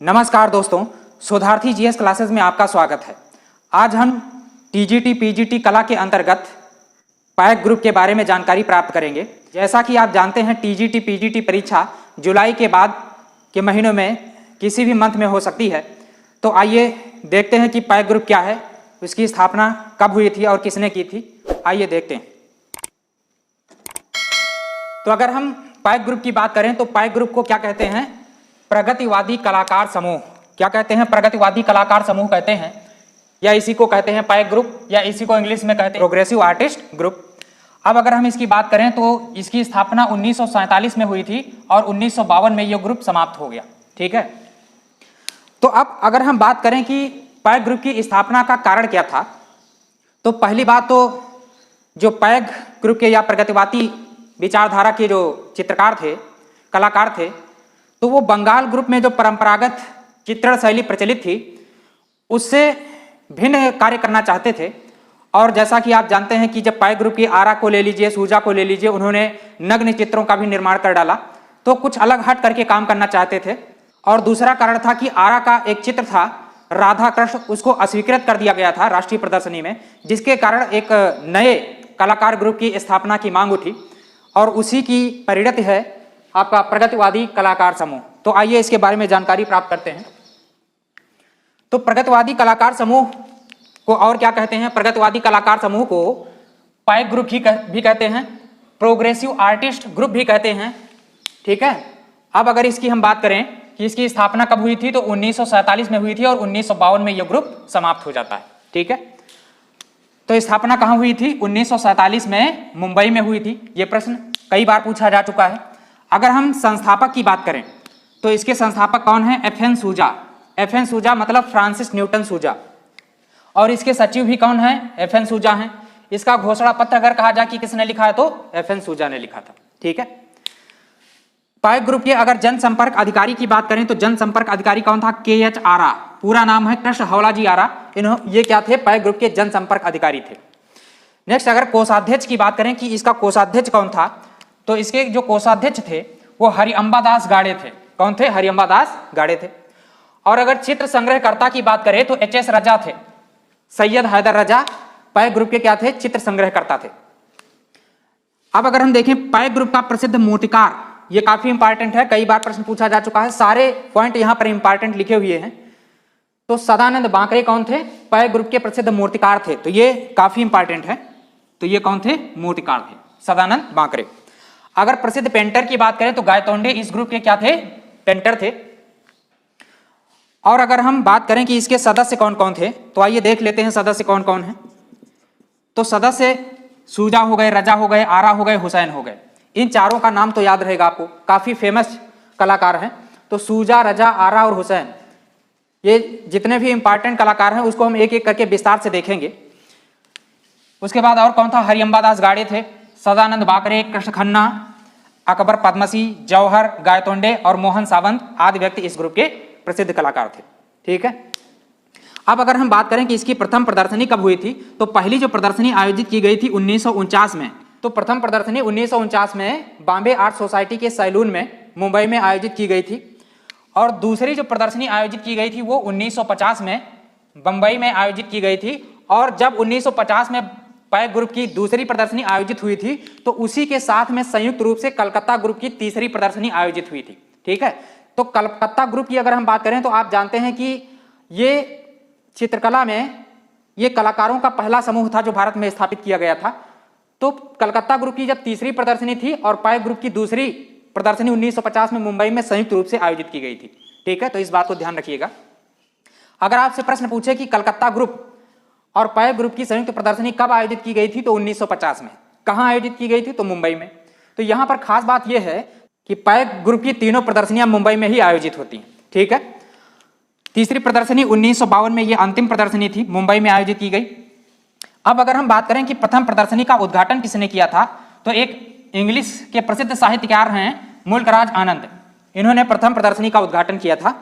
नमस्कार दोस्तों, शोधार्थी जीएस क्लासेस में आपका स्वागत है। आज हम टीजीटी पीजीटी कला के अंतर्गत पैक ग्रुप के बारे में जानकारी प्राप्त करेंगे। जैसा कि आप जानते हैं, टीजीटी पीजीटी परीक्षा जुलाई के बाद के महीनों में किसी भी मंथ में हो सकती है। तो आइए देखते हैं कि पैक ग्रुप क्या है, उसकी स्थापना कब हुई थी और किसने की थी। आइए देखते हैं। तो अगर हम पैक ग्रुप की बात करें तो पैक ग्रुप को क्या कहते हैं? प्रगतिवादी कलाकार समूह। क्या कहते हैं? प्रगतिवादी कलाकार समूह कहते हैं, या इसी को कहते हैं पैक ग्रुप, या इसी को इंग्लिश में कहते हैं प्रोग्रेसिव आर्टिस्ट ग्रुप। अब अगर हम इसकी बात करें तो इसकी स्थापना 1947 में हुई थी और 1952 में यह ग्रुप समाप्त हो गया। ठीक है। तो अब अगर हम बात करें कि पैक ग्रुप की स्थापना का कारण क्या था, तो पहली बात तो जो पैक ग्रुप के या प्रगतिवादी विचारधारा के जो चित्रकार थे, कलाकार थे, तो वो बंगाल ग्रुप में जो परंपरागत चित्रण शैली प्रचलित थी उससे भिन्न कार्य करना चाहते थे। और जैसा कि आप जानते हैं कि जब पैक ग्रुप की आरा को ले लीजिए, सूजा को ले लीजिए, उन्होंने नग्न चित्रों का भी निर्माण कर डाला, तो कुछ अलग हट करके काम करना चाहते थे। और दूसरा कारण था कि आरा का एक चित्र था राधा कृष्ण, उसको अस्वीकृत कर दिया गया था राष्ट्रीय प्रदर्शनी में, जिसके कारण एक नए कलाकार ग्रुप की स्थापना की मांग उठी और उसी की परिणति है आपका प्रगतिवादी कलाकार समूह। तो आइए इसके बारे में जानकारी प्राप्त करते हैं। तो प्रगतिवादी कलाकार समूह को और क्या कहते हैं? प्रगतिवादी कलाकार समूह को पैक ग्रुप भी कहते हैं, प्रोग्रेसिव आर्टिस्ट ग्रुप भी कहते हैं। ठीक है। अब अगर इसकी हम बात करें कि इसकी स्थापना कब हुई थी, तो 1947 में हुई थी और 1952 में यह ग्रुप समाप्त हो जाता है। ठीक है। तो स्थापना कहाँ हुई थी? 1947 में मुंबई में हुई थी। यह प्रश्न कई बार पूछा जा चुका है। अगर हम संस्थापक की बात करें तो इसके संस्थापक कौन है? एफ.एन. सूजा। एफ.एन. सूजा मतलब फ्रांसिस न्यूटन सूजा। और इसके सचिव भी कौन है? एफ.एन. सूजा हैं। इसका घोषणा पत्र अगर कहा जाए कि किसने लिखा है तो एफ.एन. सूजा ने लिखा था। ठीक है। पैक ग्रुप के अगर जनसंपर्क अधिकारी की बात करें तो जनसंपर्क अधिकारी कौन था? के.एच. आरा। पूरा नाम है कृष्ण हौलाजी आरा। ये क्या थे? पैक ग्रुप के जनसंपर्क अधिकारी थे। नेक्स्ट अगर कोषाध्यक्ष की बात करें कि इसका कोषाध्यक्ष कौन था, तो इसके जो कोषाध्यक्ष थे वो हरिअंबा दास गाड़े थे। कौन थे? हरिअंबा दास गाड़े थे। और अगर चित्र संग्रहकर्ता की बात करें तो एच.एस. रजा थे। सैयद हैदर रजा पैक ग्रुप के क्या थे? चित्र संग्रहकर्ता थे। अब अगर हम देखें पैक ग्रुप का प्रसिद्ध मूर्तिकार, ये काफी इंपॉर्टेंट है, कई बार प्रश्न पूछा जा चुका है, सारे पॉइंट यहां पर इंपॉर्टेंट लिखे हुए हैं। तो सदानंद बांकरे कौन थे? पैक ग्रुप के प्रसिद्ध मूर्तिकार थे। तो ये काफी इंपॉर्टेंट है। तो ये कौन थे? मूर्तिकार थे, सदानंद बांकरे। अगर प्रसिद्ध पेंटर की बात करें तो गायतोंडे इस ग्रुप के क्या थे? पेंटर थे। और अगर हम बात करें कि इसके सदस्य कौन कौन थे, तो आइए देख लेते हैं सदस्य कौन कौन है। तो सदस्य सूजा हो गए, रजा हो गए, आरा हो गए, हुसैन हो गए। इन चारों का नाम तो याद रहेगा आपको, काफी फेमस कलाकार हैं। तो सूजा, रजा, आरा और हुसैन, ये जितने भी इंपॉर्टेंट कलाकार हैं उसको हम एक एक करके विस्तार से देखेंगे। उसके बाद और कौन था? हरिअंबा दास गाड़े थे, सदानंद बांकरे, कृष्ण खन्ना, अकबर पद्मसी, जौहर, गायतोंडे और मोहन सावंत आदि व्यक्ति इस ग्रुप के प्रसिद्ध कलाकार थे। ठीक है। अब अगर हम बात करें कि इसकी प्रथम प्रदर्शनी कब हुई थी, तो पहली जो प्रदर्शनी आयोजित की गई थी 1949 में। तो प्रथम प्रदर्शनी 1949 में बॉम्बे आर्ट सोसाइटी के सैलून में मुंबई में आयोजित की गई थी। और दूसरी जो प्रदर्शनी आयोजित की गई थी वो 1950 में बंबई में आयोजित की गई थी। और जब 1950 में पैक ग्रुप की दूसरी प्रदर्शनी आयोजित हुई थी तो उसी के साथ में संयुक्त रूप से कलकत्ता ग्रुप की तीसरी प्रदर्शनी आयोजित हुई थी। ठीक है। तो कलकत्ता ग्रुप की अगर हम बात करें तो आप जानते हैं कि ये चित्रकला में ये कलाकारों का पहला समूह था जो भारत में स्थापित किया गया था। तो कलकत्ता ग्रुप की जब तीसरी प्रदर्शनी थी और पैक ग्रुप की दूसरी प्रदर्शनी 1950 में मुंबई में संयुक्त रूप से आयोजित की गई थी। ठीक है। तो इस बात को ध्यान रखिएगा। अगर आपसे प्रश्न पूछे कि कलकत्ता ग्रुप और पैक ग्रुप की संयुक्त प्रदर्शनी कब आयोजित की गई थी, तो 1950 में। कहां आयोजित की गई थी? तो मुंबई में। तो यहां पर खास बात यह है कि पैक ग्रुप की तीनों प्रदर्शनियां मुंबई में ही आयोजित होती हैं। ठीक है। तीसरी प्रदर्शनी 1952 में यह अंतिम प्रदर्शनी थी, मुंबई में आयोजित की गई। अब अगर हम बात करें कि प्रथम प्रदर्शनी का उद्घाटन किसने किया था, तो एक इंग्लिश के प्रसिद्ध साहित्यकार हैं मुल्कराज आनंद। इन्होंने प्रथम प्रदर्शनी का उद्घाटन किया था।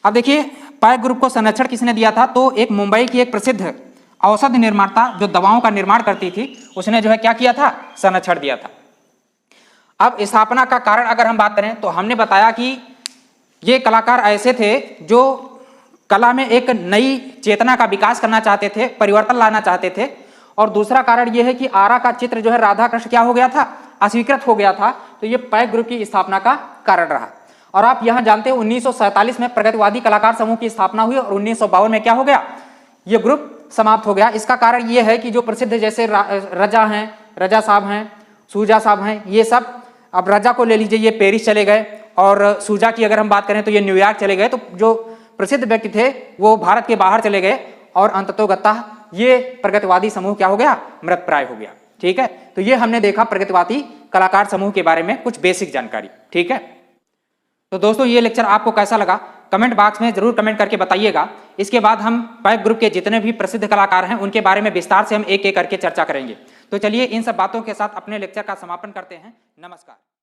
अब देखिए पैक ग्रुप को संरक्षण किसने दिया था, तो एक मुंबई की एक प्रसिद्ध औषध निर्माता जो दवाओं का निर्माण करती थी, उसने जो है क्या किया था? संरक्षण दिया था। अब स्थापना का कारण अगर हम बात करें तो हमने बताया कि ये कलाकार ऐसे थे जो कला में एक नई चेतना का विकास करना चाहते थे, परिवर्तन लाना चाहते थे। और दूसरा कारण यह है कि आरा का चित्र जो है राधा कृष्ण क्या हो गया था, अस्वीकृत हो गया था, तो ये पैक ग्रुप की स्थापना का कारण रहा। और आप यहां जानते हैं 1947 में प्रगतिवादी कलाकार समूह की स्थापना हुई और 1952 में क्या हो गया, ये ग्रुप समाप्त हो गया। इसका कारण ये है कि जो प्रसिद्ध जैसे रजा हैं, रजा साहब हैं, सूजा साहब हैं, ये सब, अब रजा को ले लीजिए, ये पेरिस चले गए, और सूजा की अगर हम बात करें तो ये न्यूयॉर्क चले गए। तो जो प्रसिद्ध व्यक्ति थे वो भारत के बाहर चले गए और अंततोगत्ता ये प्रगतिवादी समूह क्या हो गया, मृतप्राय हो गया। ठीक है, तो ये हमने देखा प्रगतिवादी कलाकार समूह के बारे में कुछ बेसिक जानकारी। ठीक है, तो दोस्तों ये लेक्चर आपको कैसा लगा कमेंट बॉक्स में जरूर कमेंट करके बताइएगा। इसके बाद हम पैक ग्रुप के जितने भी प्रसिद्ध कलाकार हैं उनके बारे में विस्तार से हम एक एक करके चर्चा करेंगे। तो चलिए इन सब बातों के साथ अपने लेक्चर का समापन करते हैं। नमस्कार।